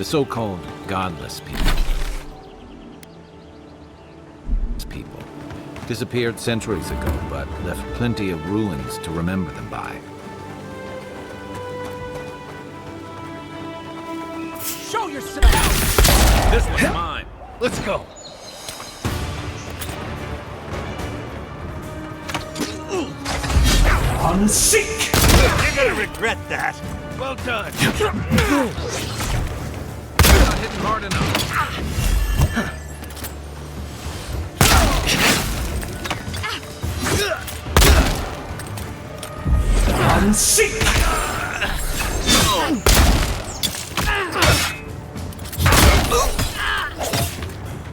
The so-called godless people disappeared centuries ago, but left plenty of ruins to remember them by. Show yourself! This one's mine. Let's go. On seek! You're gonna regret that. Well done. Not hitting hard enough. On seek!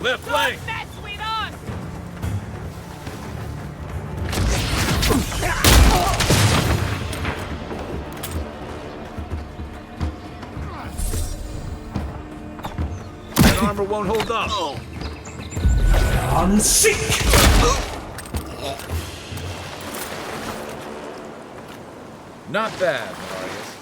Left leg. That armor won't hold up. On seek! Not bad, Marius.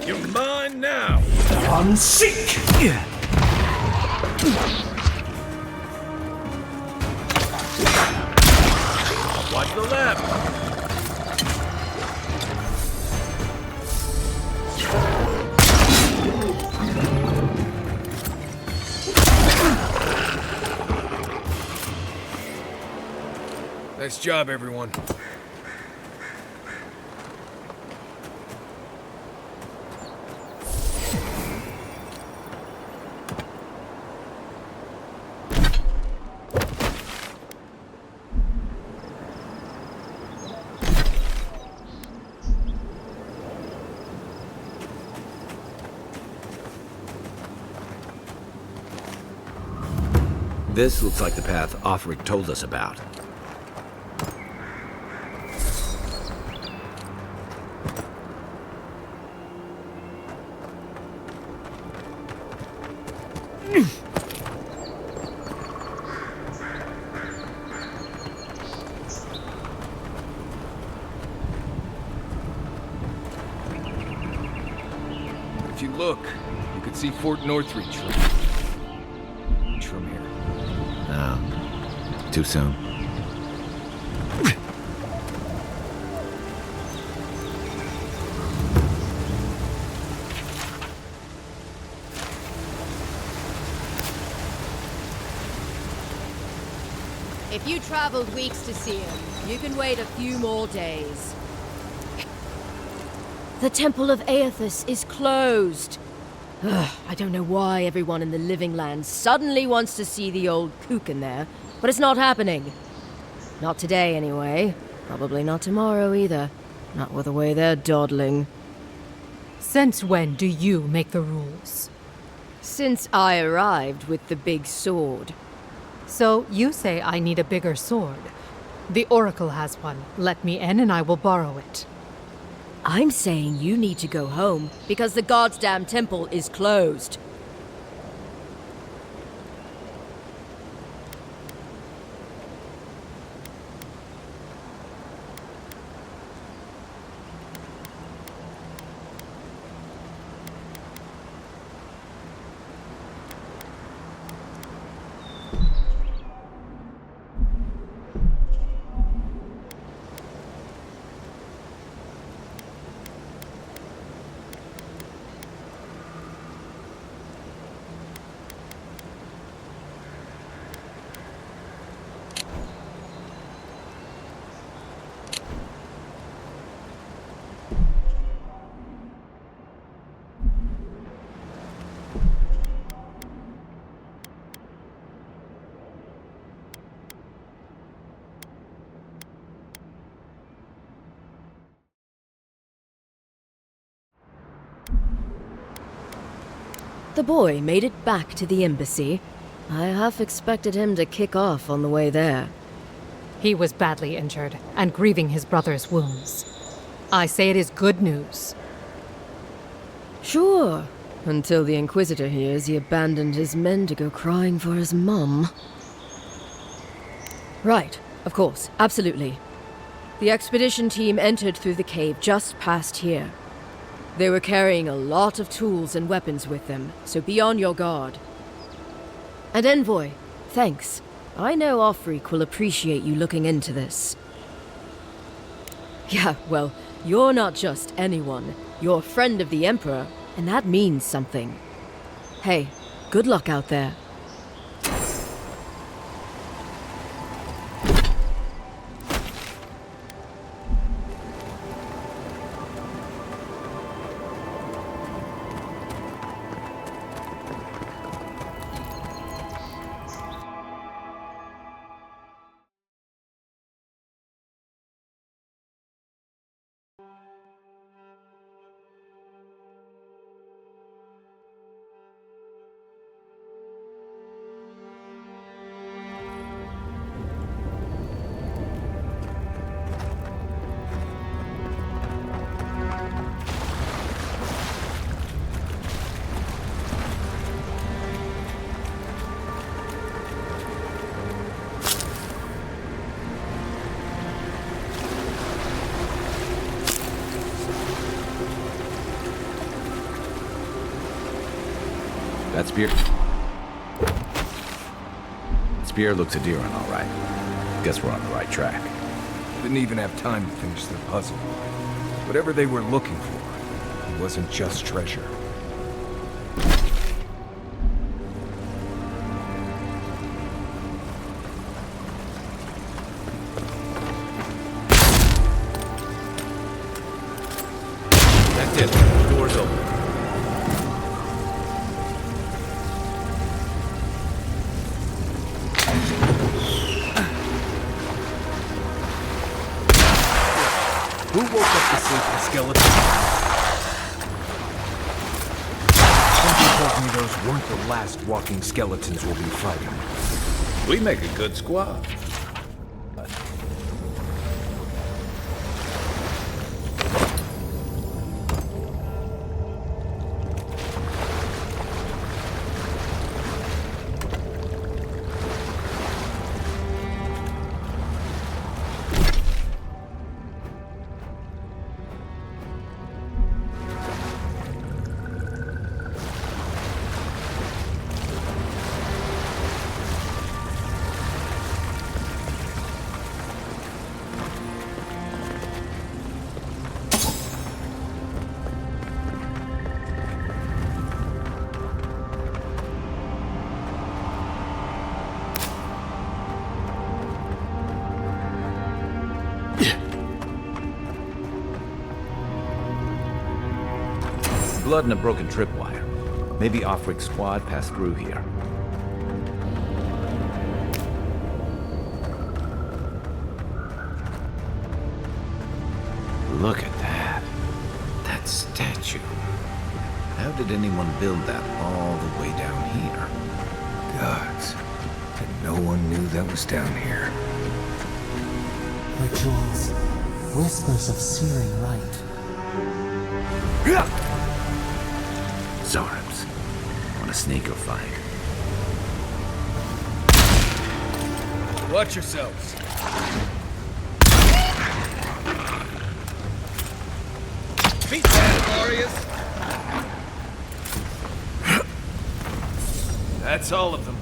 You're mine now. On seek! Watch the left. Nice job, everyone. This looks like the path Offric told us about. If you look, you could see Fort Northreach from here. Oh, too soon. If you traveled weeks to see him, you can wait a few more days. The Temple of Aethys is closed. Ugh, I don't know why everyone in the Living Land suddenly wants to see the old kook in there, but it's not happening. Not today, anyway. Probably not tomorrow, either. Not with the way they're dawdling. Since when do you make the rules? Since I arrived with the big sword. So you say I need a bigger sword. The Oracle has one. Let me in and I will borrow it. I'm saying you need to go home because the goddamn temple is closed. The boy made it back to the embassy. I half expected him to kick off on the way there. He was badly injured and grieving his brother's wounds. I say it is good news. Sure, until the Inquisitor hears he abandoned his men to go crying for his mum. Right, of course, absolutely. The expedition team entered through the cave just past here. They were carrying a lot of tools and weapons with them, so be on your guard. And Envoy, thanks. I know Offric will appreciate you looking into this. Yeah, well, you're not just anyone. You're a friend of the Emperor, and that means something. Hey, good luck out there. That spear... Spear looks a deer on, all right. Guess we're on the right track. Didn't even have time to finish their puzzle. Whatever they were looking for, it wasn't just treasure. That's it. Door's open. Who woke up the sleeping skeleton? Somebody told me those weren't the last walking skeletons we'll be fighting. We make a good squad. Blood and a broken tripwire. Maybe Offric squad passed through here. Look at that. That statue. How did anyone build that all the way down here? Gods. And no one knew that was down here. Rituals, whispers of searing light. Zorams. Want a sneaker fight? Watch yourselves. Beat that, Glorious! That's all of them.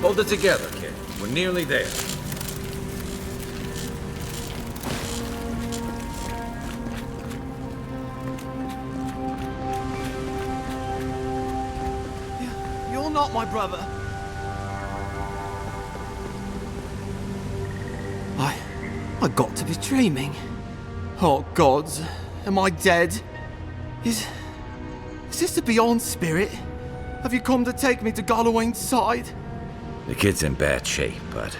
Hold it together, kid. We're nearly there. You're not my brother. I got to be dreaming. Oh gods, am I dead? Is this the Beyond Spirit? Have you come to take me to Garlowain's side? The kid's in bad shape, but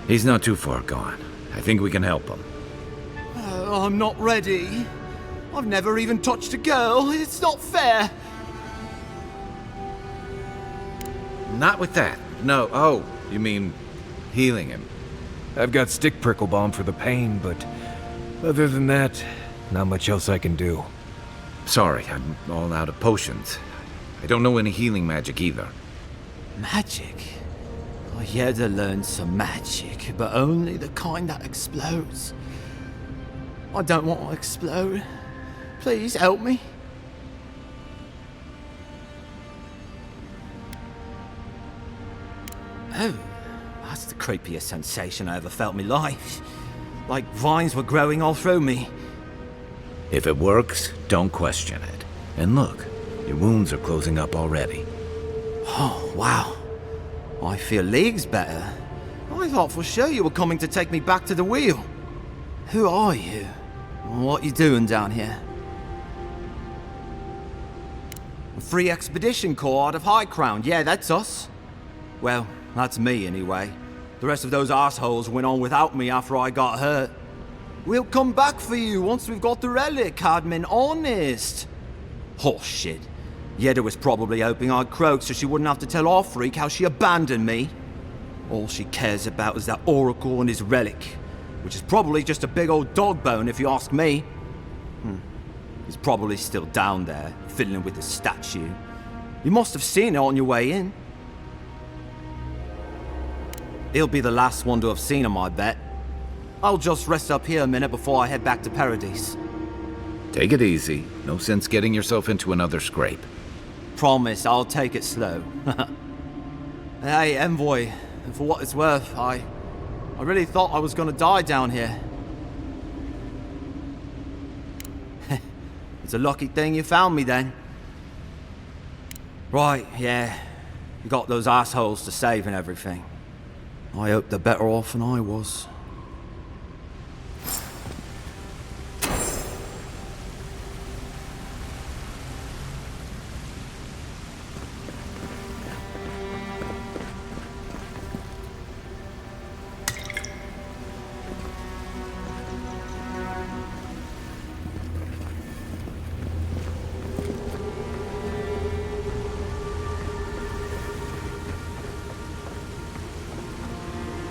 he's not too far gone. I think we can help him. I'm not ready. I've never even touched a girl. It's not fair. Not with that. No. Oh, you mean healing him? I've got stick prickle balm for the pain, but other than that, not much else I can do. Sorry, I'm all out of potions. I don't know any healing magic either. Magic? I Yeda learned some magic, but only the kind that explodes. I don't want to explode. Please help me. Oh, that's the creepiest sensation I ever felt in my life. Like vines were growing all through me. If it works, don't question it. And look, your wounds are closing up already. Oh, wow. I feel leagues better. I thought for sure you were coming to take me back to the wheel. Who are you? What you doing down here? A free expedition corps out of High Crown. Yeah, that's us. Well, that's me anyway. The rest of those assholes went on without me after I got hurt. We'll come back for you once we've got the relic, Admin, honest. Horse shit. Yeda was probably hoping I'd croak so she wouldn't have to tell our freak how she abandoned me. All she cares about is that Oracle and his relic, which is probably just a big old dog bone if you ask me. He's probably still down there, fiddling with the statue. You must have seen it on your way in. He'll be the last one to have seen him, I bet. I'll just rest up here a minute before I head back to Paradise. Take it easy. No sense getting yourself into another scrape. Promise, I'll take it slow. Hey, Envoy, for what it's worth, I really thought I was gonna die down here. It's a lucky thing you found me then. Right, yeah. You got those assholes to save and everything. I hope they're better off than I was.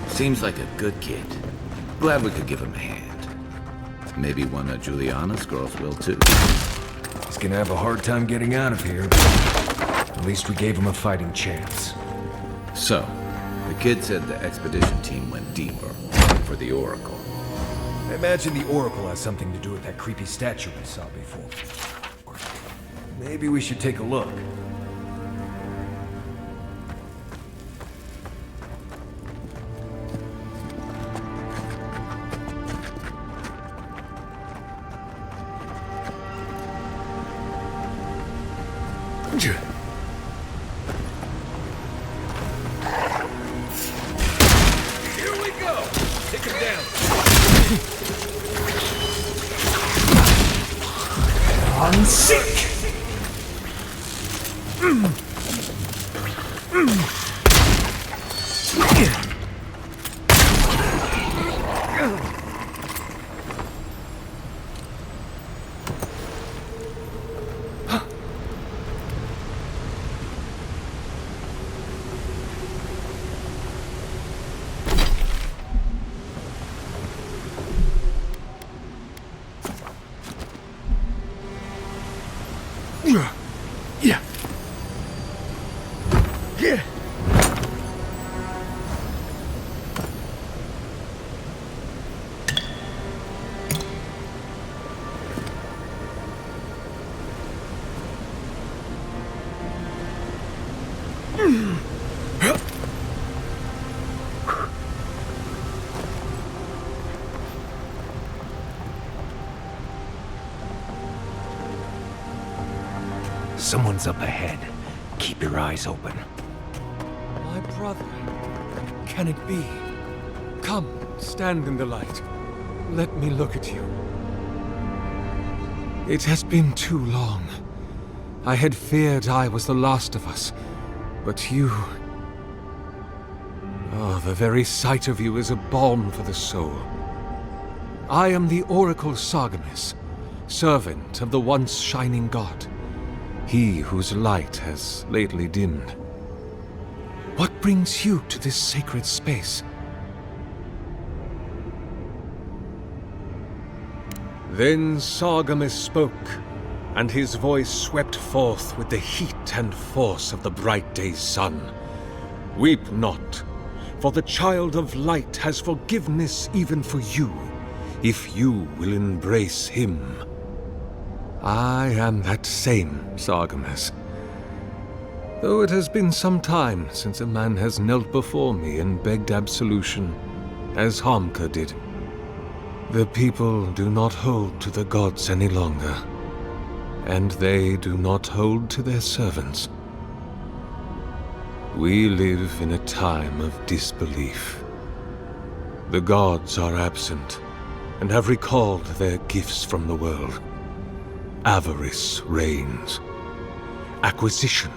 Seems like a good kid. Glad we could give him a hand. Maybe one of Juliana's girls will too. He's gonna have a hard time getting out of here. At least we gave him a fighting chance. So, the kid said the expedition team went deeper for the Oracle. I imagine the Oracle has something to do with that creepy statue we saw before. Maybe we should take a look. Here we go! Take him down! I'm sick! Yeah. Yeah. Someone's up ahead. Keep your eyes open. My brother. Can it be? Come, stand in the light. Let me look at you. It has been too long. I had feared I was the last of us, but you... Oh, the very sight of you is a balm for the soul. I am the Oracle Sargamis, servant of the once shining god. He whose light has lately dimmed. What brings you to this sacred space? Then Sargamis spoke, and his voice swept forth with the heat and force of the bright day's sun. Weep not. for the child of light has forgiveness even for you, if you will embrace him. I am that same Sargamas. Though it has been some time since a man has knelt before me and begged absolution, as Harmka did. The people do not hold to the gods any longer, and they do not hold to their servants. We live in a time of disbelief. The gods are absent, and have recalled their gifts from the world. Avarice reigns. Acquisition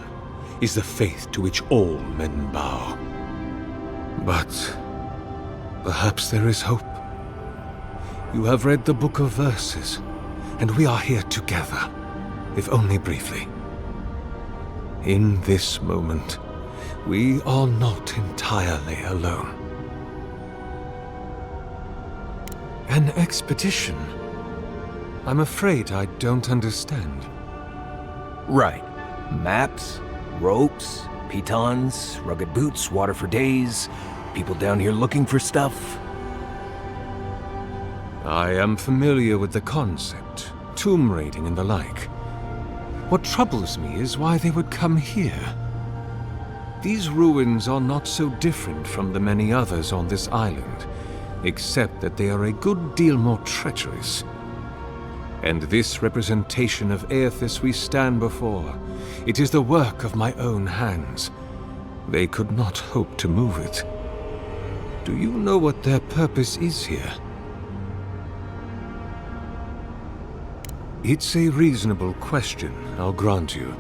is the faith to which all men bow. But perhaps there is hope. You have read the Book of Verses, and we are here together, if only briefly. In this moment, we are not entirely alone. An expedition? I'm afraid I don't understand. Right. Maps, ropes, pitons, rugged boots, water for days, people down here looking for stuff. I am familiar with the concept, tomb raiding and the like. What troubles me is why they would come here. These ruins are not so different from the many others on this island, except that they are a good deal more treacherous. And this representation of Aethys we stand before, it is the work of my own hands. They could not hope to move it. Do you know what their purpose is here? It's a reasonable question, I'll grant you.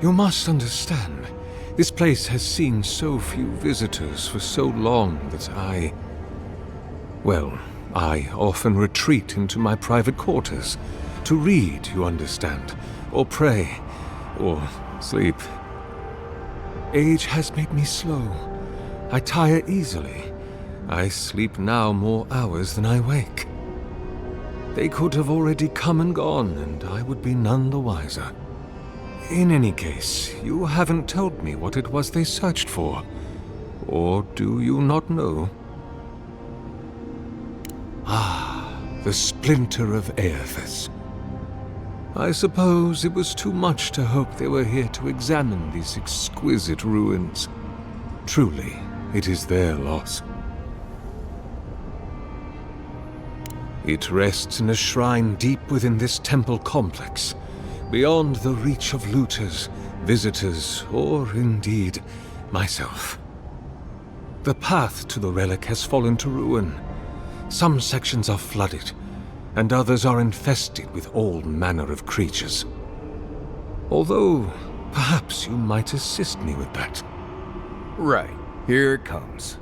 You must understand, this place has seen so few visitors for so long that I often retreat into my private quarters. To read, you understand, or pray, or sleep. Age has made me slow. I tire easily. I sleep now more hours than I wake. They could have already come and gone, and I would be none the wiser. In any case, you haven't told me what it was they searched for. Or do you not know? Ah, the splinter of Aethys. I suppose it was too much to hope they were here to examine these exquisite ruins. Truly, it is their loss. It rests in a shrine deep within this temple complex, beyond the reach of looters, visitors, or indeed, myself. The path to the relic has fallen to ruin. Some sections are flooded, and others are infested with all manner of creatures. Although, perhaps you might assist me with that. Right. Here it comes.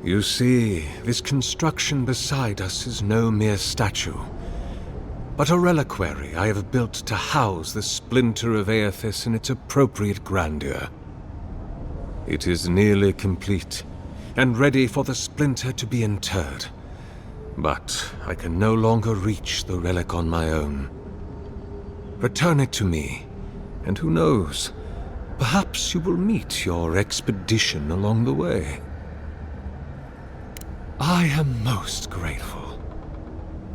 You see, this construction beside us is no mere statue, but a reliquary I have built to house the splinter of Aethys in its appropriate grandeur. It is nearly complete, and ready for the splinter to be interred. But I can no longer reach the relic on my own. Return it to me, and who knows, perhaps you will meet your expedition along the way. I am most grateful.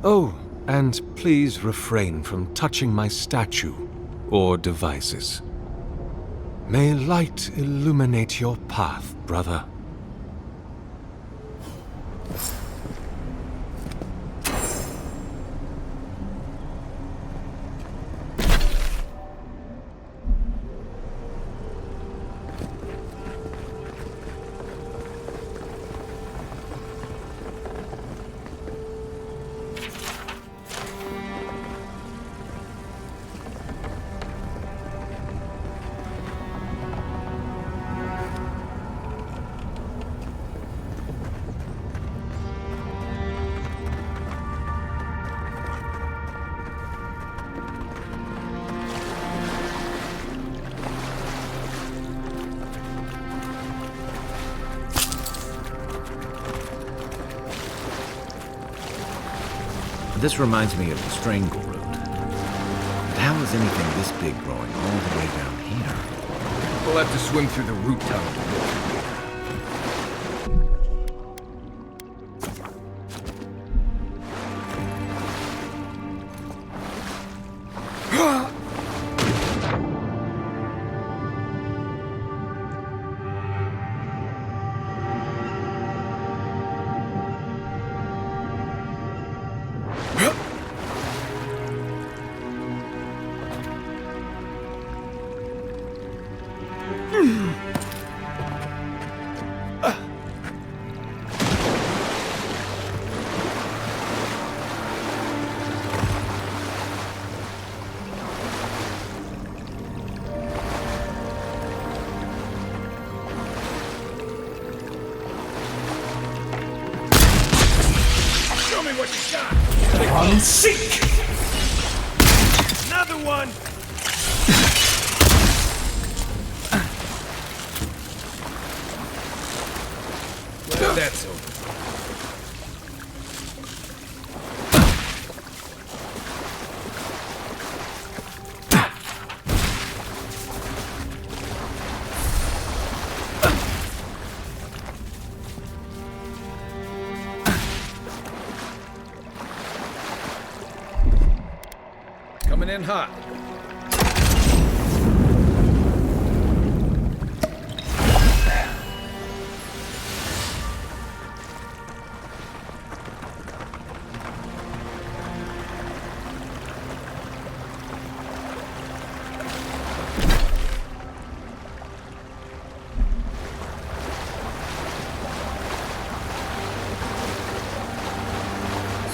Oh, and please refrain from touching my statue or devices. May light illuminate your path, brother. This reminds me of the Strangle Root. But how is anything this big growing all the way down here? We'll have to swim through the root tunnel. what you got! Unseek! Another one! Well, that's over. Coming in hot.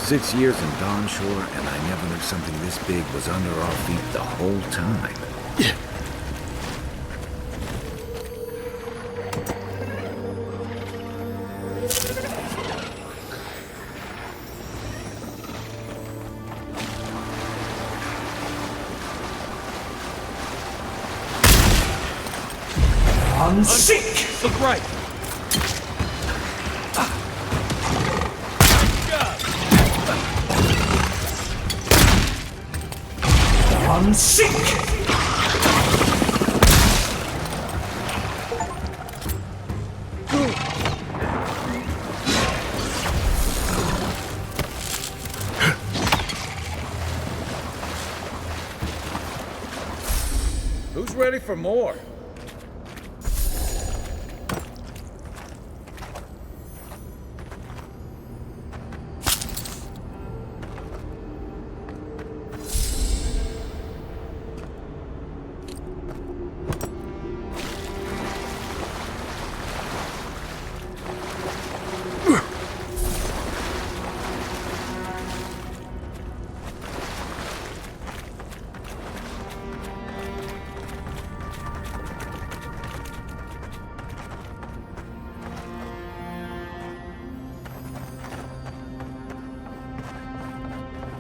Six years in Dawnshore, and I never knew something this big was under our feet the whole time. Unseek! Look right! Unseek! Who's ready for more?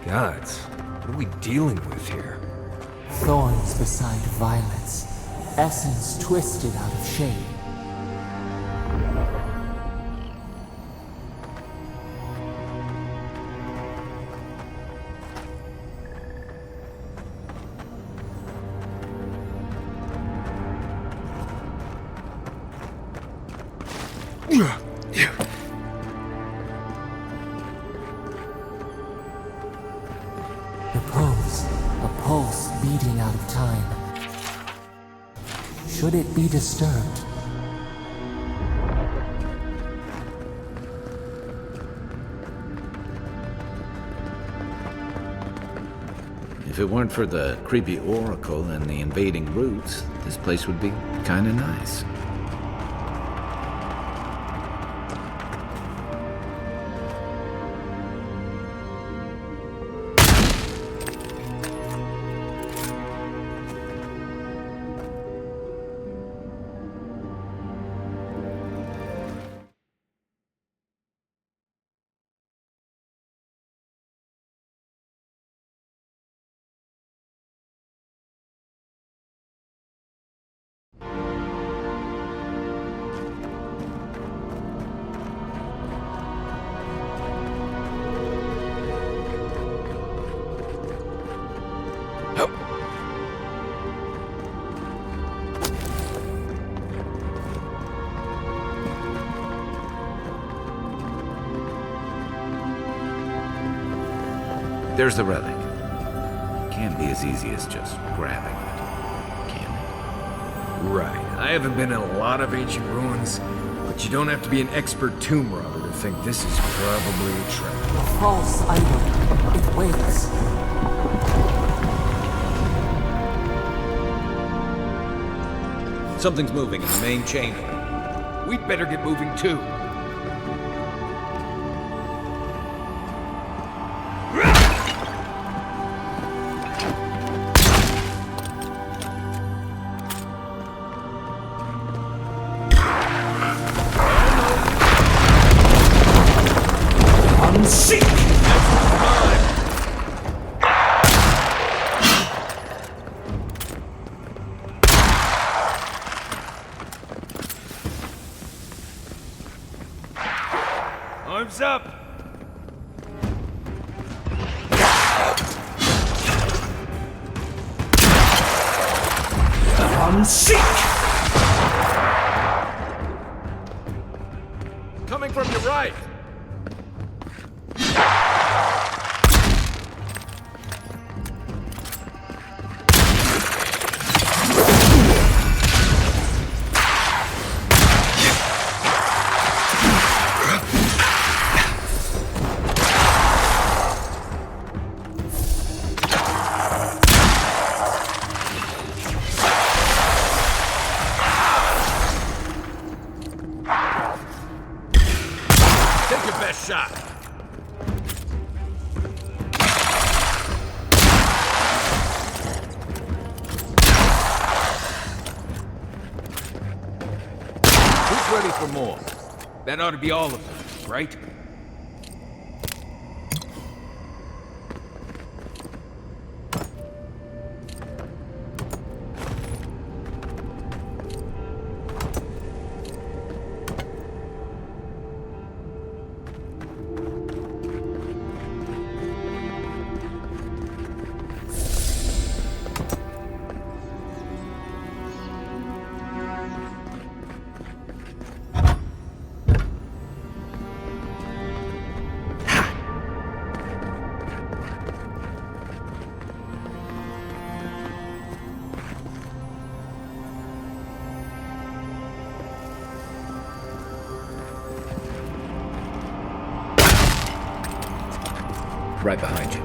Gods, what are we dealing with here? Thorns beside violets, essence twisted out of shape. A pulse beating out of time. Should it be disturbed? If it weren't for the creepy oracle and the invading roots, this place would be kinda nice. There's the relic. Can't be as easy as just grabbing it, can it? Right. I haven't been in a lot of ancient ruins, but you don't have to be an expert tomb robber to think this is probably a trap. A false idol. It waits. Something's moving in the main chamber. We'd better get moving too. Unseek! Arms up! Seek! Coming from your right! Take your best shot. Who's ready for more? That ought to be all of them, right? Right behind you.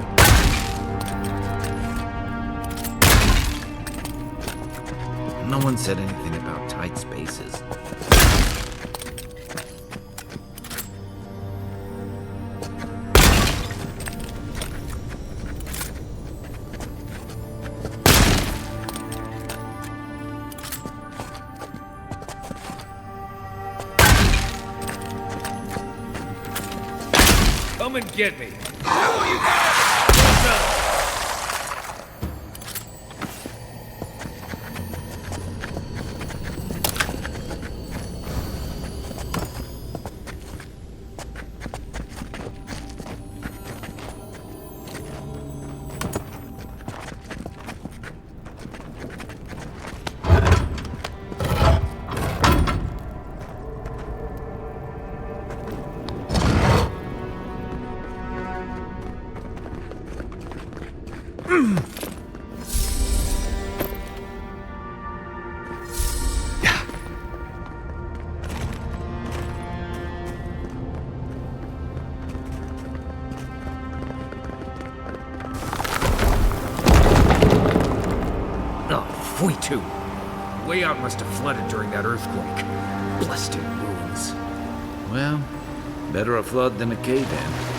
No one said anything about tight spaces. Come and get me. We too. The way out must have flooded during that earthquake. Blasted ruins. Well, better a flood than a cave-in.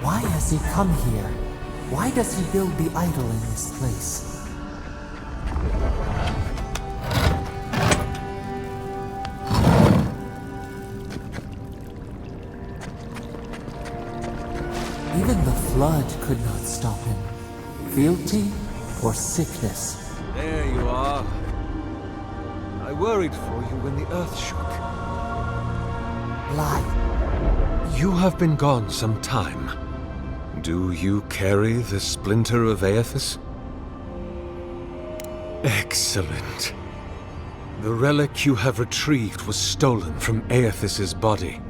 Why has he come here? Why does he build the idol in this place? Even the flood could not stop him. Fealty or sickness? There you are. I worried for you when the earth shook. Lie. You have been gone some time. Do you carry the splinter of Aethys? Excellent. The relic you have retrieved was stolen from Aethys's body.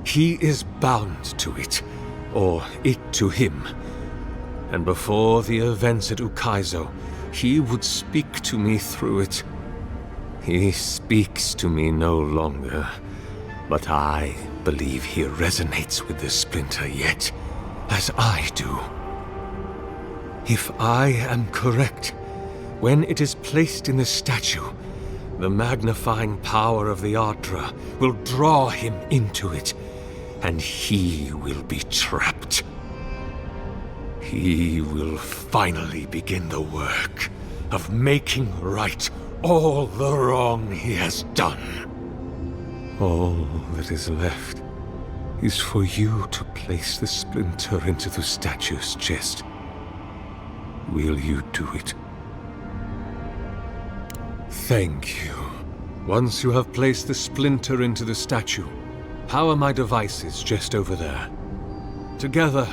He is bound to it, or it to him. And before the events at Ukaizo, he would speak to me through it. He speaks to me no longer, but I believe he resonates with the splinter yet, as I do. If I am correct, when it is placed in the statue, the magnifying power of the Ardra will draw him into it, and he will be trapped. He will finally begin the work of making right all the wrong he has done. All that is left is for you to place the splinter into the statue's chest. Will you do it? Thank you. Once you have placed the splinter into the statue, power my devices just over there. Together,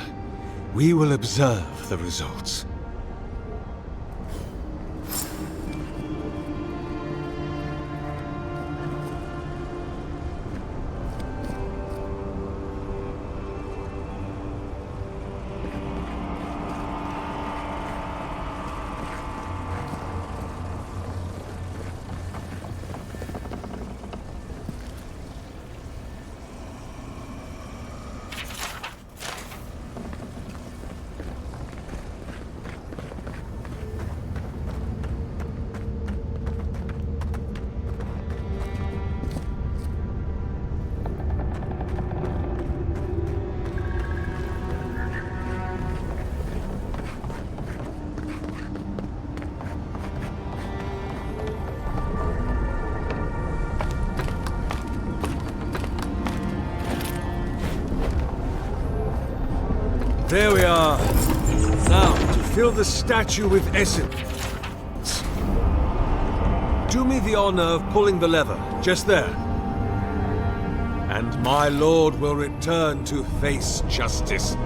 we will observe the results. There we are. Now, to fill the statue with essence. Do me the honor of pulling the lever, just there. And my lord will return to face justice.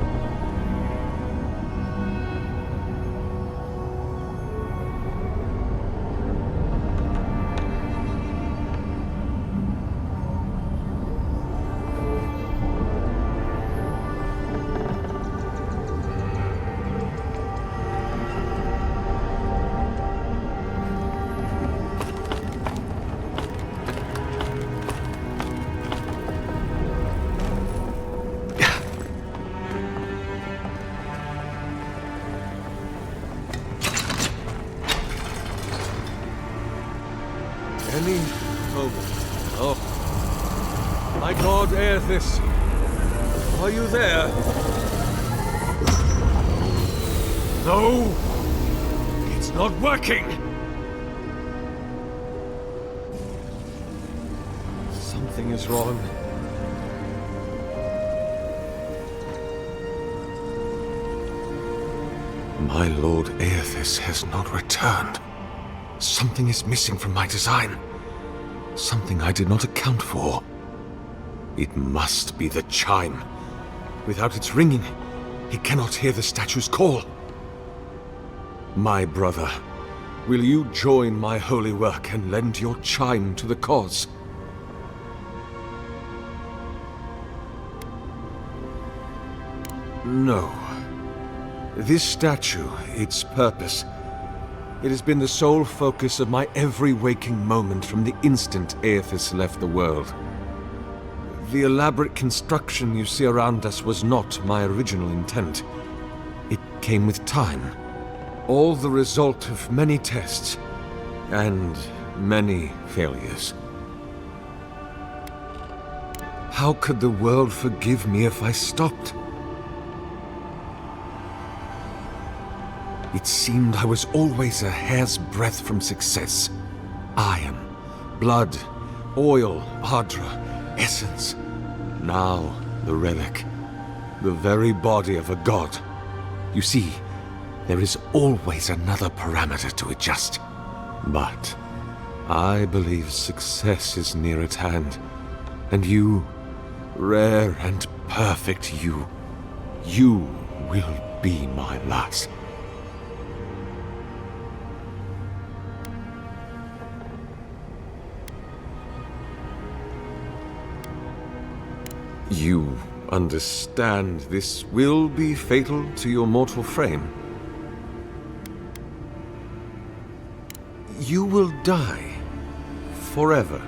Any moment. Oh. My god, Aethys. Are you there? No! It's not working! Something is wrong. My lord Aethys has not returned. Something is missing from my design. Something I did not account for. It must be the chime. Without its ringing, he cannot hear the statue's call. My brother, will you join my holy work and lend your chime to the cause? No. This statue, its purpose, it has been the sole focus of my every waking moment from the instant Aethys left the world. The elaborate construction you see around us was not my original intent. It came with time. All the result of many tests, and many failures. How could the world forgive me if I stopped? It seemed I was always a hair's breadth from success. Iron, blood, oil, Ardra, essence. Now, the relic. The very body of a god. You see, there is always another parameter to adjust. But I believe success is near at hand. And you, rare and perfect you will be my last. You understand this will be fatal to your mortal frame. You will die forever.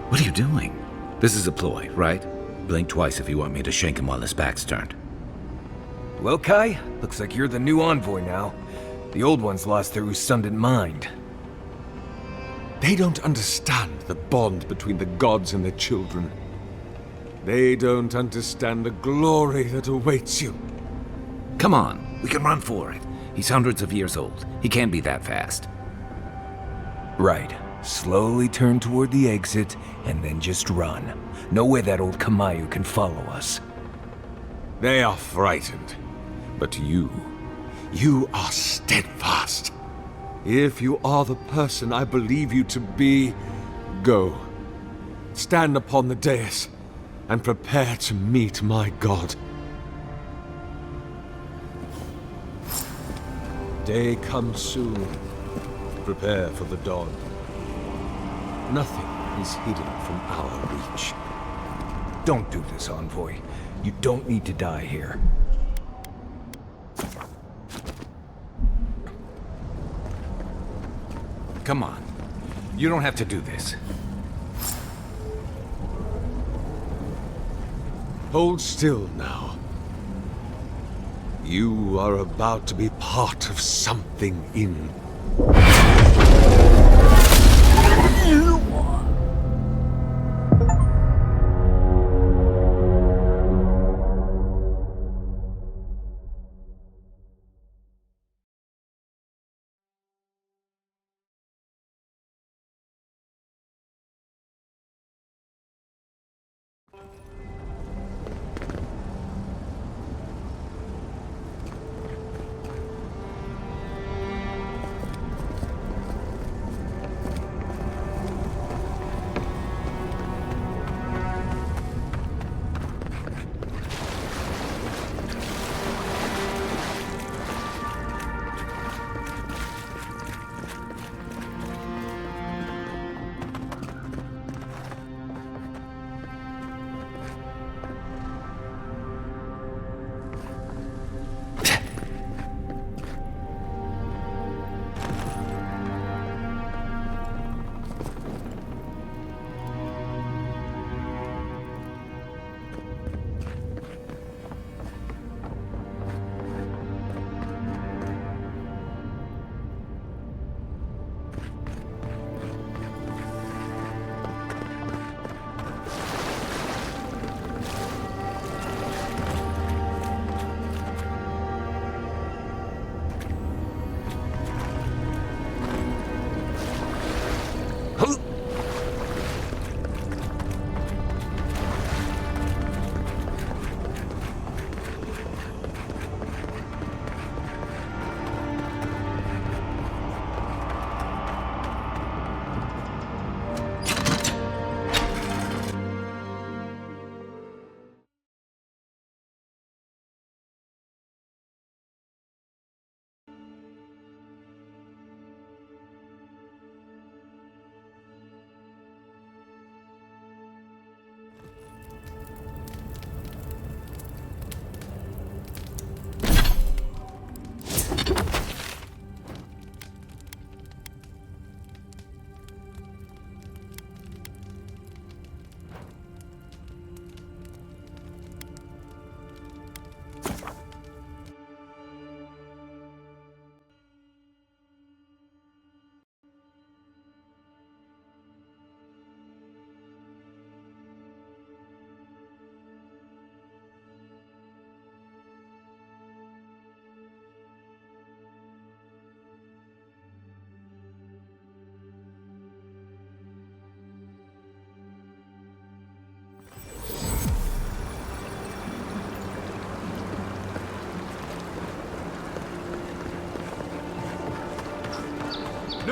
What are you doing? This is a ploy, right? Blink twice if you want me to shank him while his back's turned. Well, Kai, looks like you're the new envoy now. The old ones lost their Usundant mind. They don't understand the bond between the gods and their children. They don't understand the glory that awaits you. Come on, we can run for it. He's hundreds of years old. He can't be that fast. Right. Slowly turn toward the exit, and then just run. No way that old Kamayu can follow us. They are frightened. But you are steadfast. If you are the person I believe you to be, go. Stand upon the dais, and prepare to meet my god. Day comes soon. Prepare for the dawn. Nothing is hidden from our reach. Don't do this, envoy. You don't need to die here. Come on. You don't have to do this. Hold still now. You are about to be part of something in...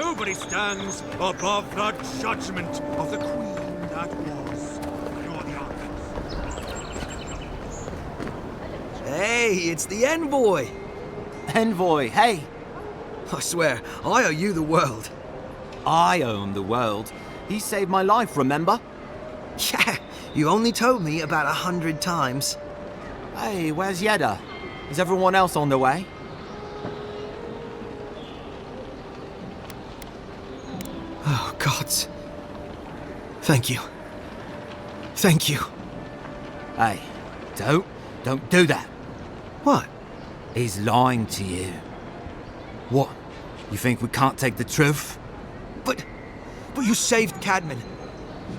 nobody stands above the judgment of the queen that was. Nor the others. Hey, it's the envoy! Envoy, hey! I swear, I owe you the world. I owe him the world. He saved my life, remember? Yeah, you only told me about 100 times. Hey, where's Yeda? Is everyone else on the way? Oh, gods. Thank you. Thank you. Hey, don't do that. What? He's lying to you. What? You think we can't take the truth? But you saved Cadman.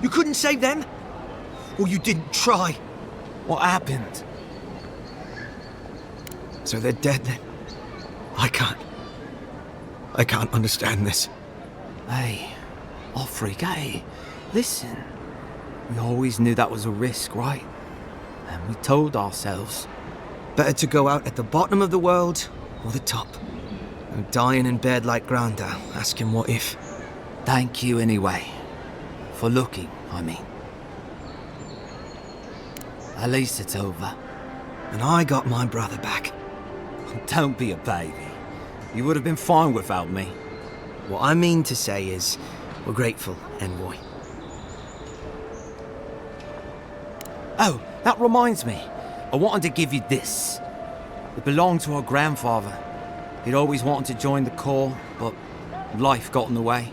You couldn't save them? Or you didn't try? What happened? So they're dead then? I can't understand this. Hey, Offric, hey, listen. We always knew that was a risk, right? And we told ourselves. Better to go out at the bottom of the world or the top. And dying in bed like Grandad, asking what if. Thank you anyway. For looking, I mean. At least it's over. And I got my brother back. Don't be a baby. You would have been fine without me. What I mean to say is, we're grateful, Envoy. Oh, that reminds me. I wanted to give you this. It belonged to our grandfather. He'd always wanted to join the Corps, but life got in the way.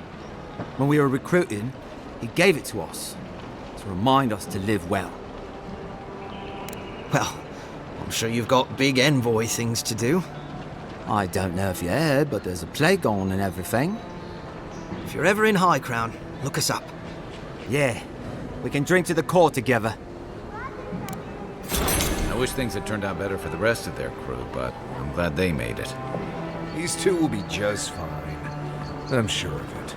When we were recruiting, he gave it to us to remind us to live well. Well, I'm sure you've got big Envoy things to do. I don't know if you heard, but there's a plague on and everything. If you're ever in High Crown, look us up. Yeah, we can drink to the Corps together. I wish things had turned out better for the rest of their crew, but I'm glad they made it. These two will be just fine. I'm sure of it.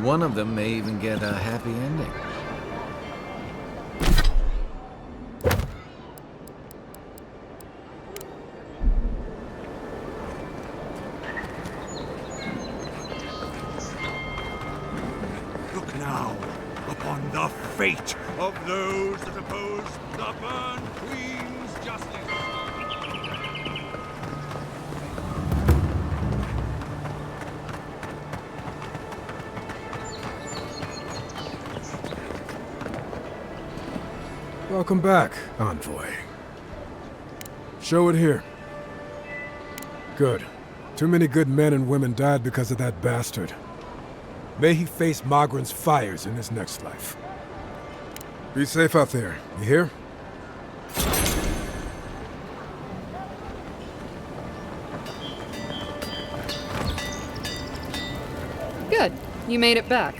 One of them may even get a happy ending. Look now upon the fate of those that oppose the Burn Queen's justice. Welcome back, Envoy. Show it here. Good. Too many good men and women died because of that bastard. May he face Magran's fires in his next life. Be safe out there, you hear? Good. You made it back.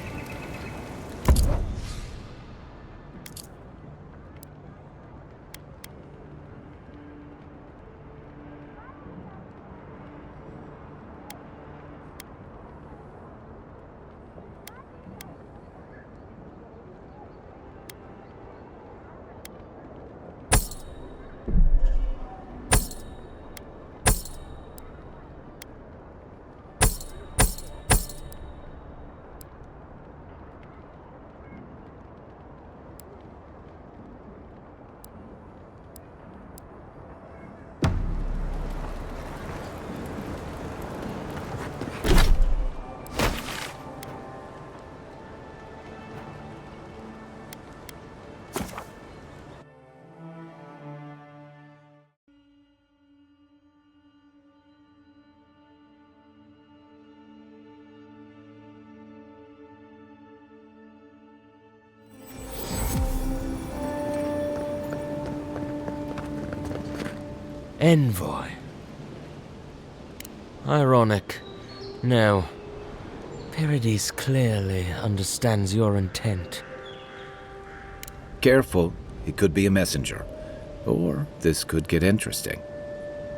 Envoy. Ironic. No. Paradis clearly understands your intent. Careful, he could be a messenger. Or this could get interesting.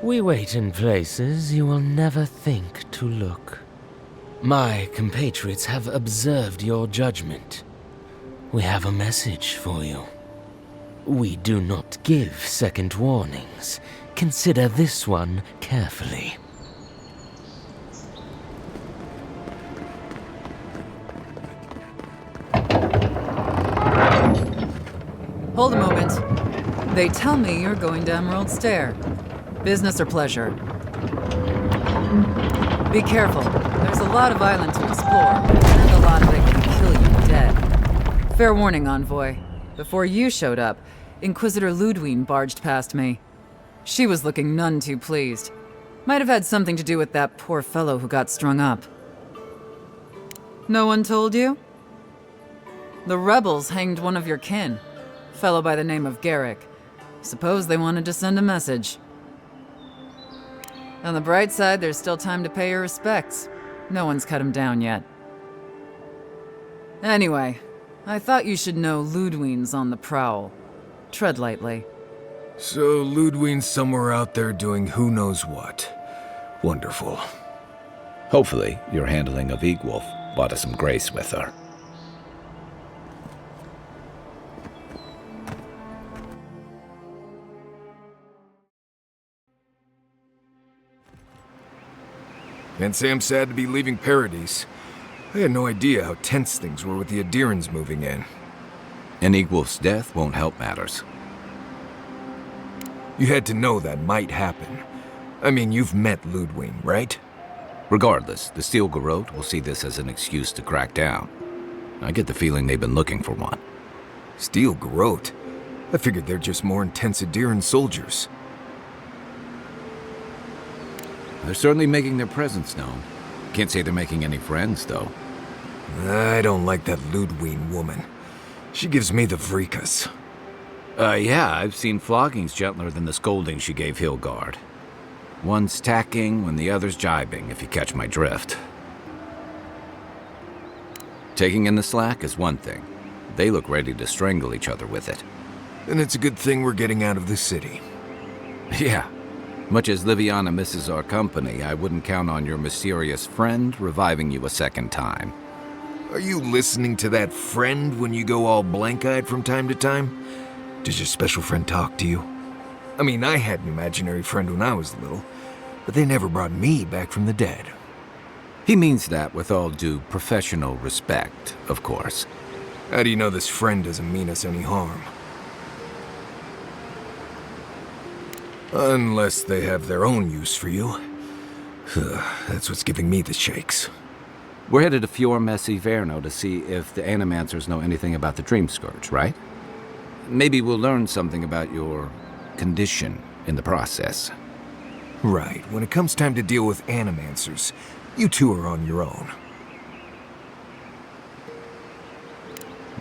We wait in places you will never think to look. My compatriots have observed your judgment. We have a message for you. We do not give second warnings. Consider this one carefully. They tell me you're going to Emerald Stair. Business or pleasure? Be careful. There's a lot of island to explore, and a lot of it can kill you dead. Fair warning, Envoy. Before you showed up, Inquisitor Ludwine barged past me. She was looking none too pleased. Might have had something to do with that poor fellow who got strung up. No one told you? The rebels hanged one of your kin. Fellow by the name of Garrick. Suppose they wanted to send a message. On the bright side, there's still time to pay your respects. No one's cut him down yet. Anyway, I thought you should know Ludwine's on the prowl. Tread lightly. So Ludwine's somewhere out there doing who knows what. Wonderful. Hopefully, your handling of Egwolf brought us some grace with her. Can't say I'm sad to be leaving Paradise. I had no idea how tense things were with the Adirans moving in. And Egwolf's death won't help matters. You had to know that might happen. I mean, you've met Ludwine, right? Regardless, the Steel Garrote will see this as an excuse to crack down. I get the feeling they've been looking for one. Steel Garrote? I figured they're just more intense Adiran soldiers. They're certainly making their presence known. Can't say they're making any friends, though. I don't like that Ludwine woman. She gives me the vrikas. Yeah, I've seen floggings gentler than the scolding she gave Hilgard. One's tacking when the other's jibing, if you catch my drift. Taking in the slack is one thing. They look ready to strangle each other with it. And it's a good thing we're getting out of the city. Yeah. Much as Liviana misses our company, I wouldn't count on your mysterious friend reviving you a second time. Are you listening to that friend when you go all blank-eyed from time to time? Does your special friend talk to you? I mean, I had an imaginary friend when I was little, but they never brought me back from the dead. He means that with all due professional respect, of course. How do you know this friend doesn't mean us any harm? Unless they have their own use for you. That's what's giving me the shakes. We're headed to Fior Messi Verno to see if the Animancers know anything about the Dream Scourge, right? Maybe we'll learn something about your condition in the process. Right. When it comes time to deal with Animancers, you two are on your own.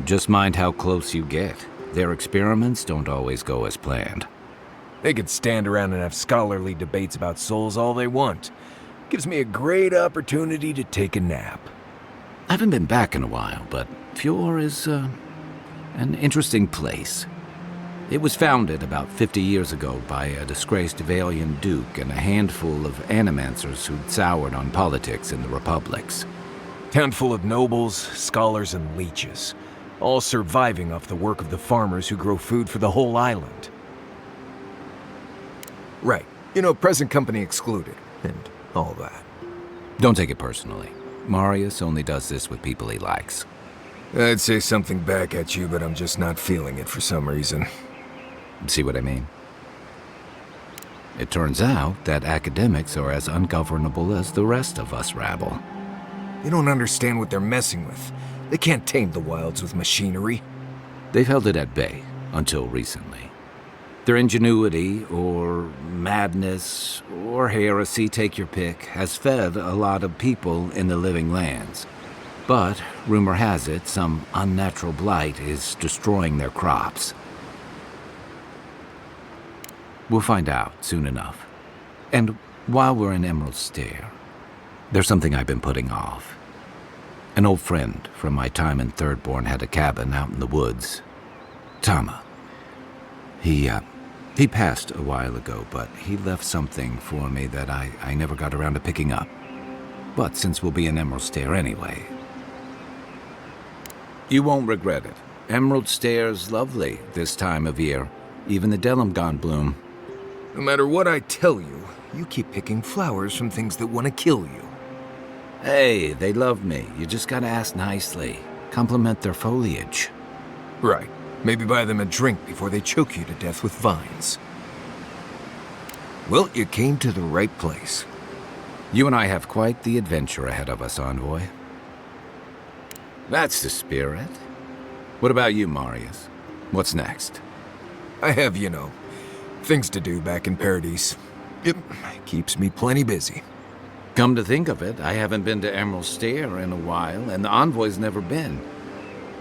Just mind how close you get. Their experiments don't always go as planned. They could stand around and have scholarly debates about souls all they want. Gives me a great opportunity to take a nap. I haven't been back in a while, but Fior is, an interesting place. It was founded about 50 years ago by a disgraced Valian duke and a handful of Animancers who'd soured on politics in the republics. Town full of nobles, scholars, and leeches, all surviving off the work of the farmers who grow food for the whole island. Right. You know, present company excluded, and all that. Don't take it personally. Marius only does this with people he likes. I'd say something back at you, but I'm just not feeling it for some reason. See what I mean? It turns out that academics are as ungovernable as the rest of us rabble. You don't understand what they're messing with. They can't tame the wilds with machinery. They've held it at bay, until recently. Their ingenuity, or madness, or heresy, take your pick, has fed a lot of people in the living lands. But, rumor has it, some unnatural blight is destroying their crops. We'll find out soon enough. And while we're in Emerald Stair, there's something I've been putting off. An old friend from my time in Thirdborn had a cabin out in the woods. Tama. He passed a while ago, but he left something for me that I never got around to picking up. But since we'll be in Emerald Stair anyway... You won't regret it. Emerald Stair's lovely this time of year. Even the Delimgon bloom. No matter what I tell you, you keep picking flowers from things that want to kill you. Hey, they love me. You just gotta ask nicely. Compliment their foliage. Right. Maybe buy them a drink before they choke you to death with vines. Well, you came to the right place. You and I have quite the adventure ahead of us, Envoy. That's the spirit. What about you, Marius? What's next? I have, things to do back in Paradise. It keeps me plenty busy. Come to think of it, I haven't been to Emerald Stair in a while, and the Envoy's never been.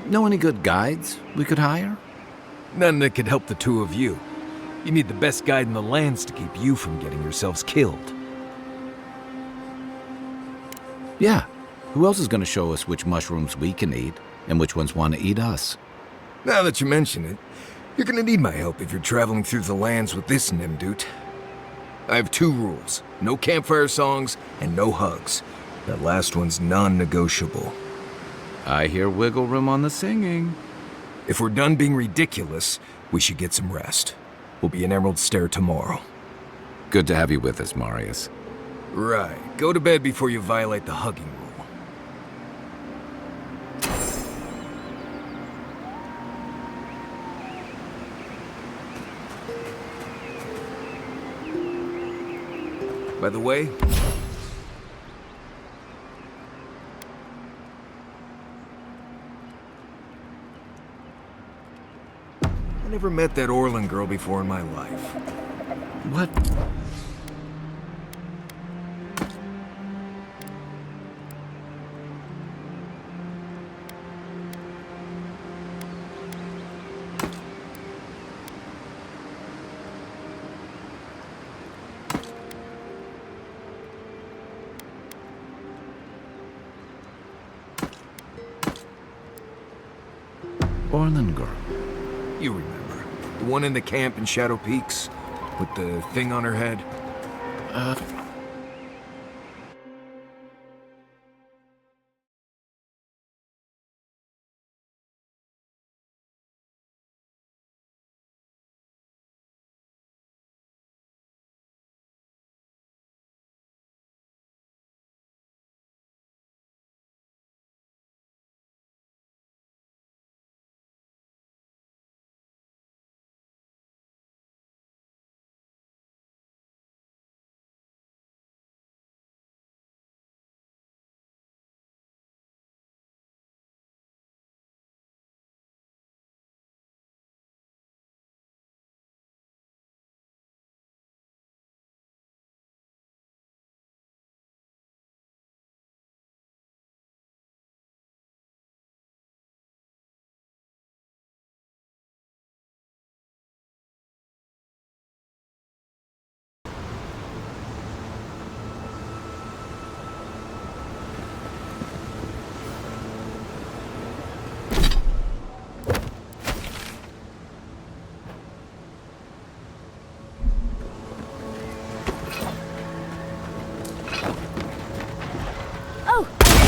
Know any good guides we could hire? None that could help the two of you. You need the best guide in the lands to keep you from getting yourselves killed. Yeah. Who else is going to show us which mushrooms we can eat, and which ones want to eat us? Now that you mention it, you're gonna need my help if you're traveling through the lands with this Nimdude. I have 2 rules. No campfire songs, and no hugs. That last one's non-negotiable. I hear wiggle room on the singing. If we're done being ridiculous, we should get some rest. We'll be in Emerald Stair tomorrow. Good to have you with us, Marius. Right. Go to bed before you violate the hugging rule. By the way, I never met that Orlan girl before in my life. What? Orlan girl. You remember. The one in the camp in Shadow Peaks? With the thing on her head?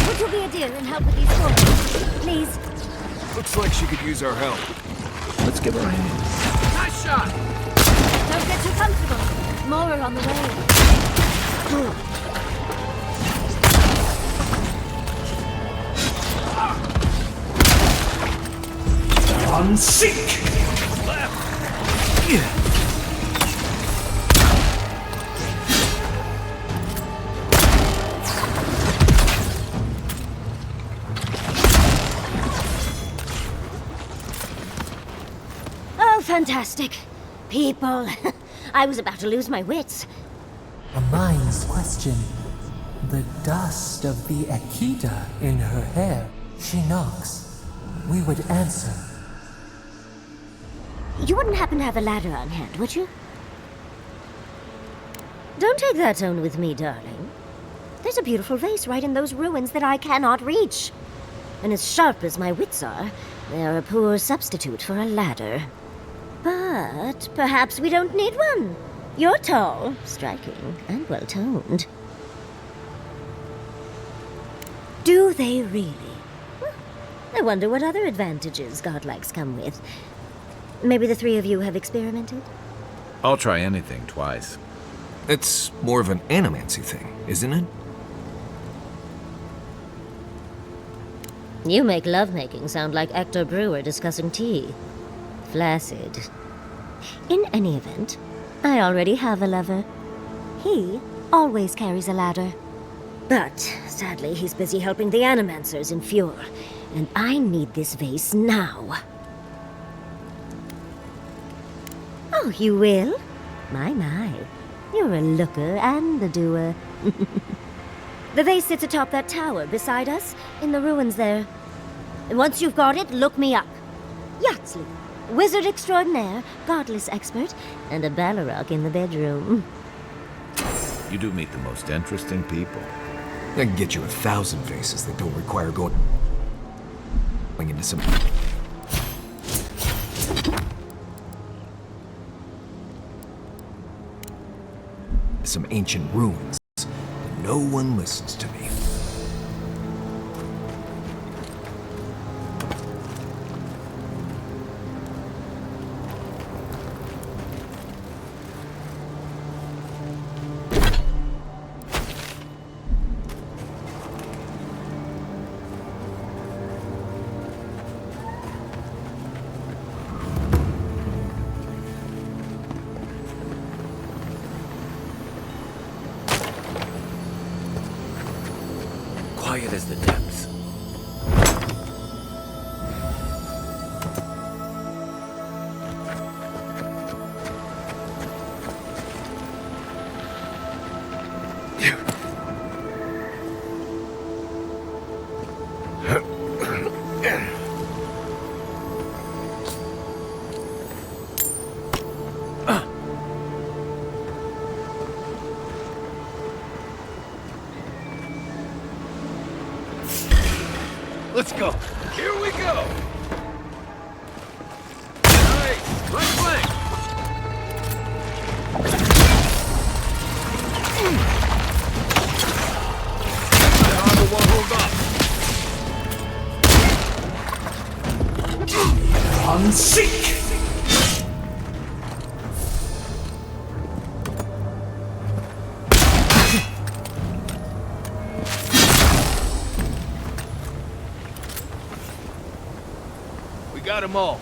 Would you be a dear and help with these forms? Please? Looks like she could use our help. Let's give her a hand. Nice shot! Don't get too comfortable. More are on the way. On sink! Left! Fantastic. People. I was about to lose my wits. A mind's question. The dust of the Akita in her hair. She knocks. We would answer. You wouldn't happen to have a ladder on hand, would you? Don't take that tone with me, darling. There's a beautiful vase right in those ruins that I cannot reach. And as sharp as my wits are, they're a poor substitute for a ladder. But perhaps we don't need one. You're tall, striking, and well-toned. Do they really? I wonder what other advantages godlikes come with. Maybe the 3 of you have experimented? I'll try anything twice. It's more of an animancy thing, isn't it? You make lovemaking sound like Hector Brewer discussing tea. flaccid. In any event, I already have a lover. He always carries a ladder. But sadly, he's busy helping the Animancers in Fjord, and I need this vase now. Oh, you will? My. You're a looker and a doer. The vase sits atop that tower beside us, in the ruins there. And once you've got it, look me up. Yatsley, wizard extraordinaire, godless expert, and a Balrog in the bedroom. You do meet the most interesting people. I can get you 1,000 vases that don't require going into some ancient ruins, but no one listens to me. Quiet as the depths. Let's go. Here we go. Nice. Right flank. The harbor won't hold up. On seek. Got them all.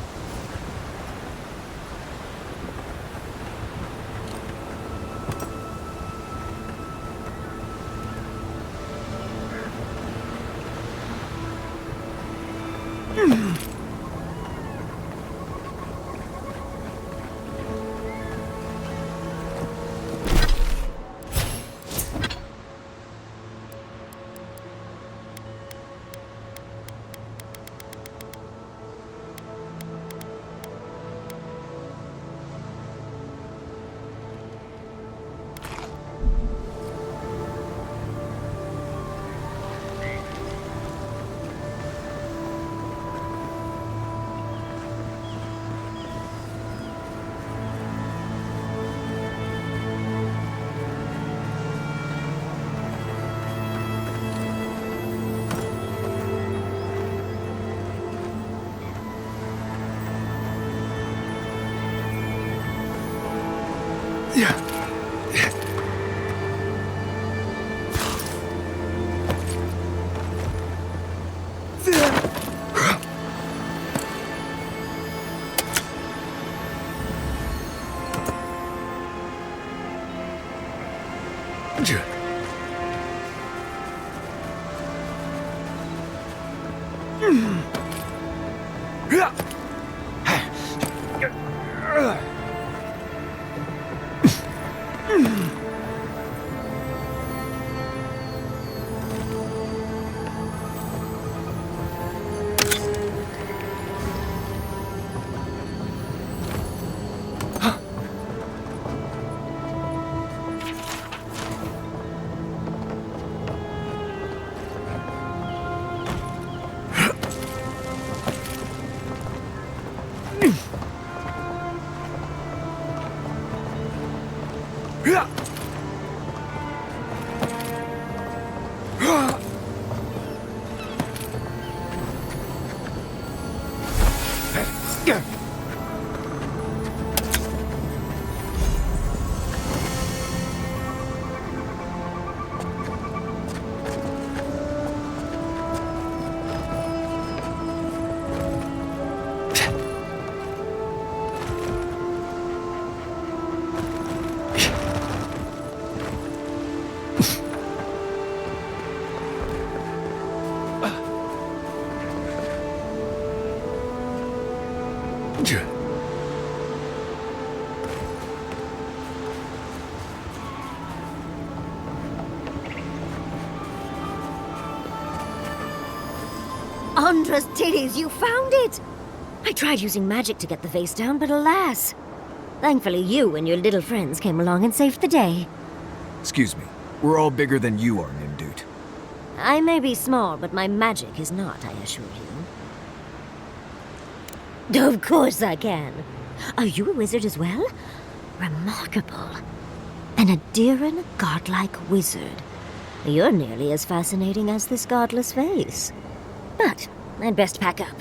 Andra's titties, you found it! I tried using magic to get the vase down, but alas. Thankfully you and your little friends came along and saved the day. Excuse me. We're all bigger than you are, Nimdude. I may be small, but my magic is not, I assure you. Of course I can. Are you a wizard as well? Remarkable. An Adiran godlike wizard. You're nearly as fascinating as this godless vase. But I'd best pack up.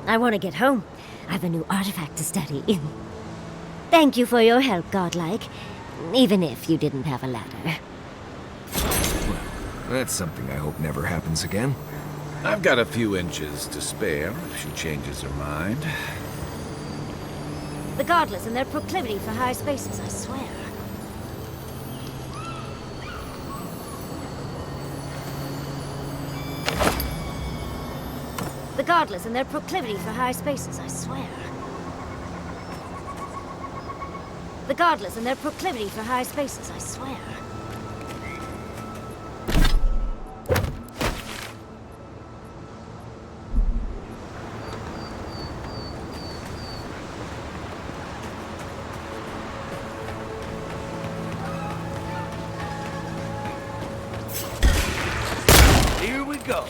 I want to get home. I have a new artifact to study. Thank you for your help, godlike. Even if you didn't have a ladder. Well, that's something I hope never happens again. I've got a few inches to spare if she changes her mind. The godless and their proclivity for high spaces, I swear. The godless and their proclivity for high spaces, I swear. The godless and their proclivity for high spaces, I swear. Here we go.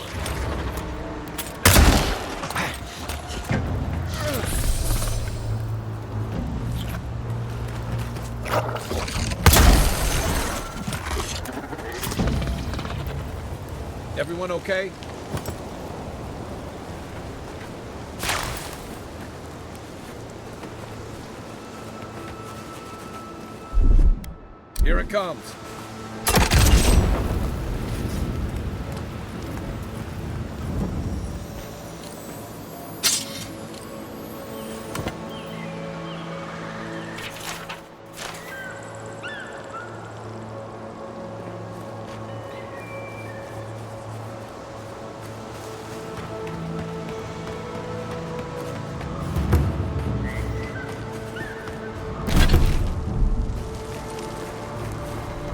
Everyone okay? Here it comes.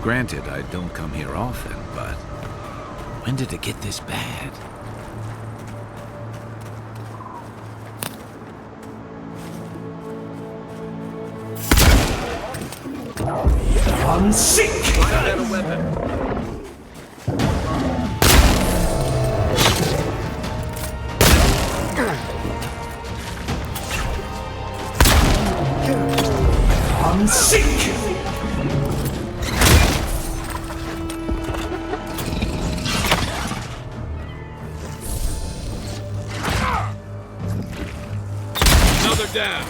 Granted, I don't come here often, but when did it get this bad? I'm sick! I had a weapon. I'm sick! Another down.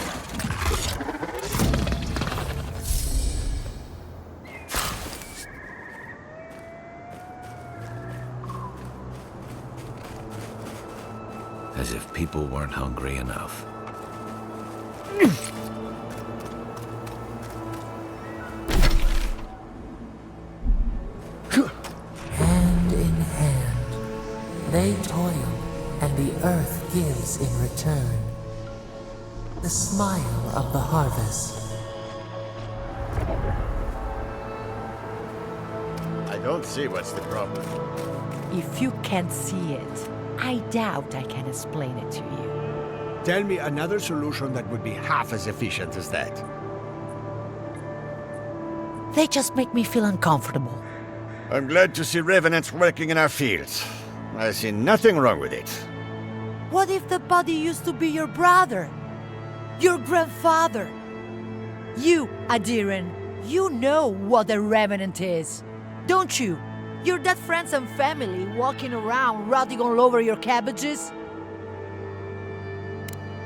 As if people weren't hungry enough. Hand in hand, they toil, and the earth gives in return. The smile of the harvest. I don't see what's the problem. If you can't see it, I doubt I can explain it to you. Tell me another solution that would be half as efficient as that. They just make me feel uncomfortable. I'm glad to see revenants working in our fields. I see nothing wrong with it. What if the body used to be your brother? Your grandfather? You, Adiran, you know what a revenant is, don't you? Your dead friends and family walking around rotting all over your cabbages?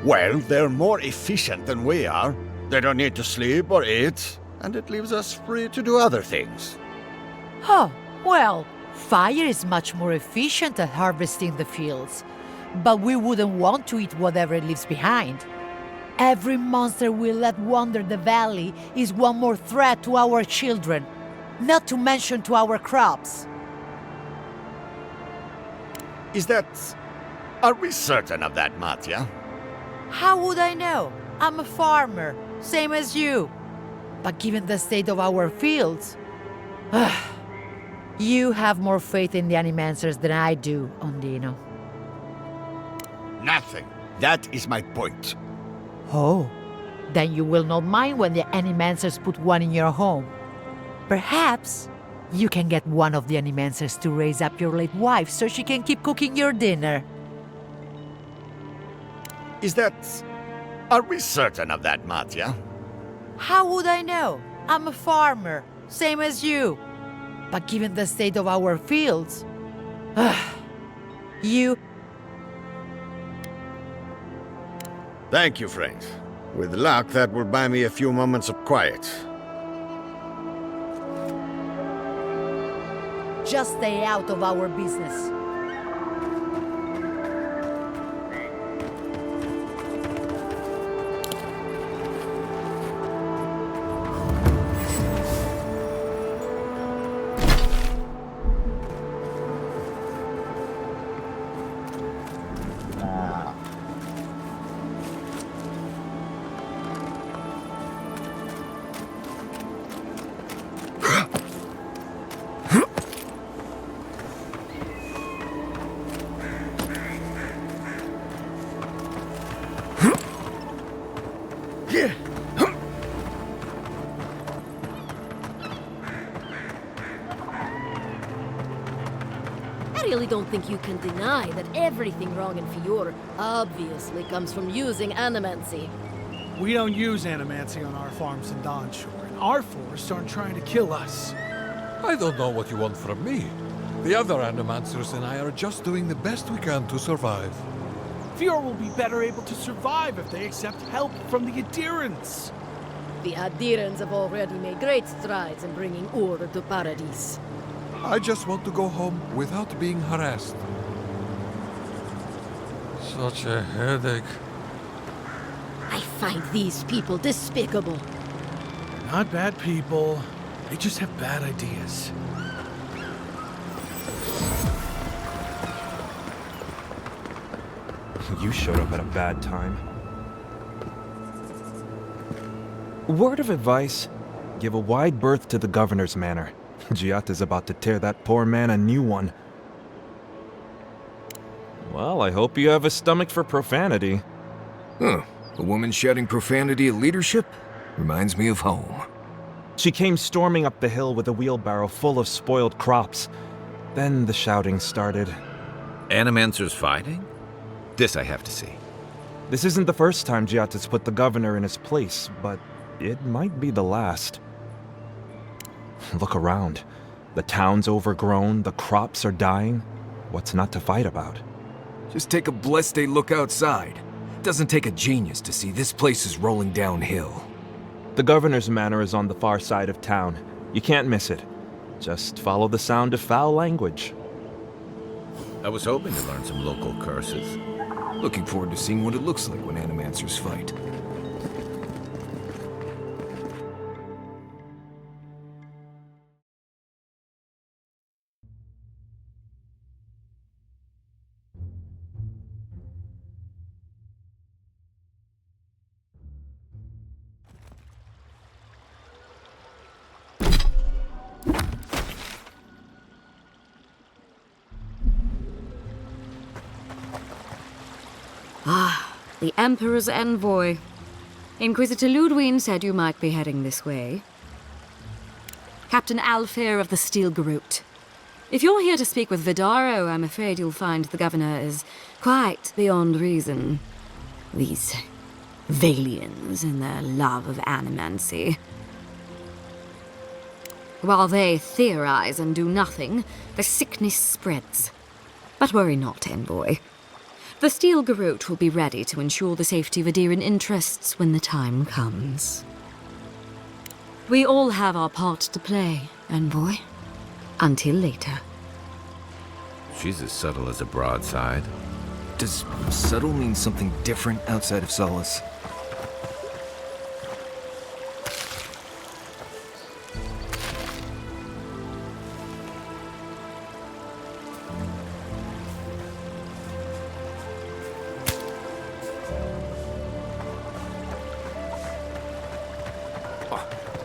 Well, they're more efficient than we are. They don't need to sleep or eat, and it leaves us free to do other things. Oh, well, fire is much more efficient at harvesting the fields, but we wouldn't want to eat whatever it leaves behind. Every monster we let wander the valley is one more threat to our children, not to mention to our crops. Is that... Are we certain of that, Matya? How would I know? I'm a farmer, same as you. But given the state of our fields... You have more faith in the Animancers than I do, Ondino. Nothing. That is my point. Oh, then you will not mind when the Animancers put one in your home. Perhaps you can get one of the Animancers to raise up your late wife so she can keep cooking your dinner. Is that... Are we certain of that, Matya? How would I know? I'm a farmer, same as you. But given the state of our fields... you... Thank you, friend. With luck, that will buy me a few moments of quiet. Just stay out of our business. I really don't think you can deny that everything wrong in Fior obviously comes from using animancy. We don't use animancy on our farms in Dawnshore, and our forests aren't trying to kill us. I don't know what you want from me. The other Animancers and I are just doing the best we can to survive. Fior will be better able to survive if they accept help from the adherents. The adherents have already made great strides in bringing order to Paradise. I just want to go home without being harassed. Such a headache. I find these people despicable. Not bad people. They just have bad ideas. You showed up at a bad time. Word of advice, give a wide berth to the governor's manor. Giatta's about to tear that poor man a new one. Well, I hope you have a stomach for profanity. Huh. A woman shouting profanity at leadership? Reminds me of home. She came storming up the hill with a wheelbarrow full of spoiled crops. Then the shouting started. Animancers fighting? This I have to see. This isn't the first time Giatta's put the governor in his place, but it might be the last. Look around. The town's overgrown, the crops are dying. What's not to fight about? Just take a blessed day look outside. Doesn't take a genius to see this place is rolling downhill. The governor's manor is on the far side of town. You can't miss it. Just follow the sound of foul language. I was hoping to learn some local curses. Looking forward to seeing what it looks like when Animancers fight. Ah, the Emperor's envoy. Inquisitor Ludwig said you might be heading this way. Captain Alfair of the Steel Garrote. If you're here to speak with Vidaro, I'm afraid you'll find the governor is quite beyond reason. These Valians and their love of animancy. While they theorize and do nothing, the sickness spreads. But worry not, envoy. The Steel Garrote will be ready to ensure the safety of Adheran interests when the time comes. We all have our part to play, envoy. Until later. She's as subtle as a broadside. Does subtle mean something different outside of Solace?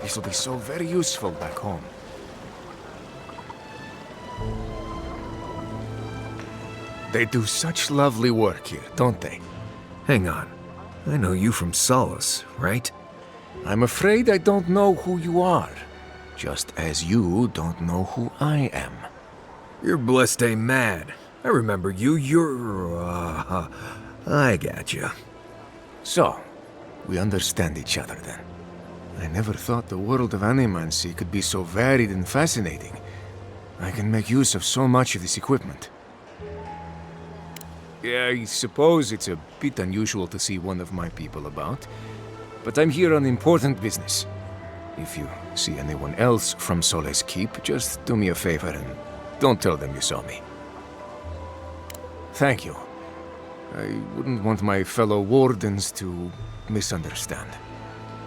This will be so very useful back home. They do such lovely work here, don't they? Hang on. I know you from Solace, right? I'm afraid I don't know who you are. Just as you don't know who I am. You're blessed a mad. I remember you. I gotcha. So, we understand each other then. I never thought the world of animancy could be so varied and fascinating. I can make use of so much of this equipment. Yeah, I suppose it's a bit unusual to see one of my people about, but I'm here on important business. If you see anyone else from Sole's Keep, just do me a favor and don't tell them you saw me. Thank you. I wouldn't want my fellow wardens to misunderstand.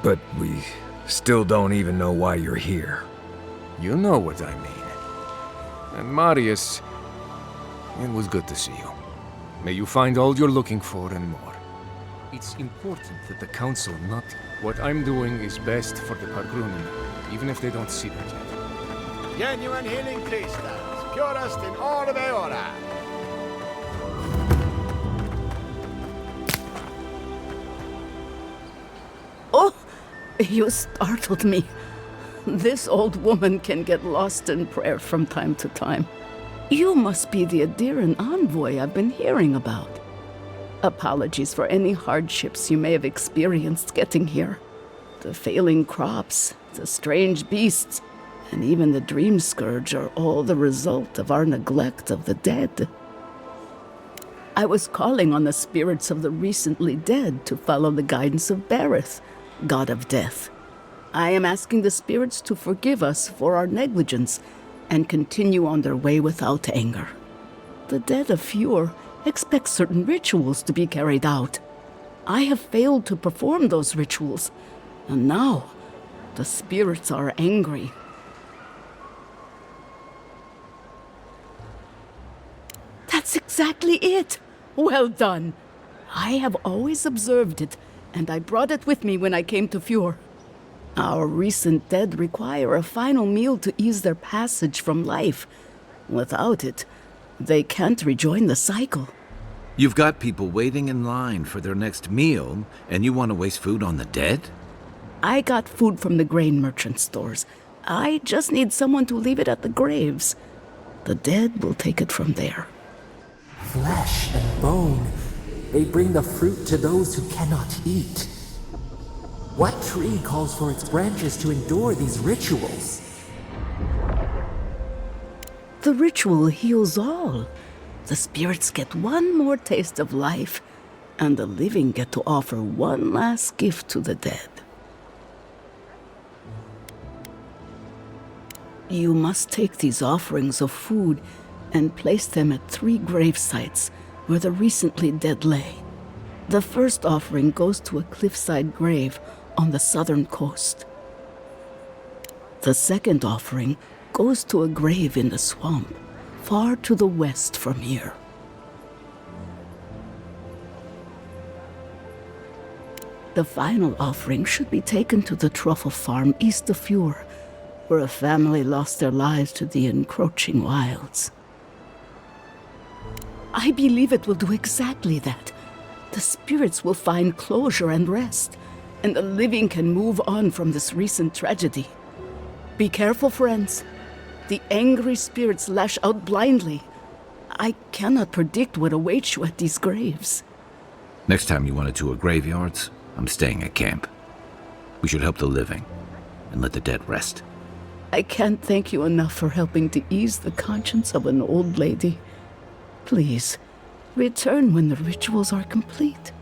But we still don't even know why you're here. You know what I mean. And Marius, it was good to see you. May you find all you're looking for and more. It's important that the Council not... What I'm doing is best for the Pargrunen, even if they don't see that yet. Genuine healing crystals, purest in all of Eora. Oh, you startled me. This old woman can get lost in prayer from time to time. You must be the Adiran envoy I've been hearing about. Apologies for any hardships you may have experienced getting here. The failing crops, the strange beasts, and even the dream scourge are all the result of our neglect of the dead. I was calling on the spirits of the recently dead to follow the guidance of Bareth, god of death. I am asking the spirits to forgive us for our negligence and continue on their way without anger. The dead of Fjord expect certain rituals to be carried out. I have failed to perform those rituals, and now the spirits are angry. That's exactly it! Well done! I have always observed it, and I brought it with me when I came to Fjord. Our recent dead require a final meal to ease their passage from life. Without it, they can't rejoin the cycle. You've got people waiting in line for their next meal, and you want to waste food on the dead? I got food from the grain merchant stores. I just need someone to leave it at the graves. The dead will take it from there. Flesh and bone, they bring the fruit to those who cannot eat. What tree calls for its branches to endure these rituals? The ritual heals all. The spirits get one more taste of life, and the living get to offer one last gift to the dead. You must take these offerings of food and place them at 3 grave sites where the recently dead lay. The first offering goes to a cliffside grave on the southern coast. The second offering goes to a grave in the swamp, far to the west from here. The final offering should be taken to the truffle farm east of Fjord, where a family lost their lives to the encroaching wilds. I believe it will do exactly that. The spirits will find closure and rest, and the living can move on from this recent tragedy. Be careful, friends. The angry spirits lash out blindly. I cannot predict what awaits you at these graves. Next time you want to tour graveyards, I'm staying at camp. We should help the living and let the dead rest. I can't thank you enough for helping to ease the conscience of an old lady. Please, return when the rituals are complete.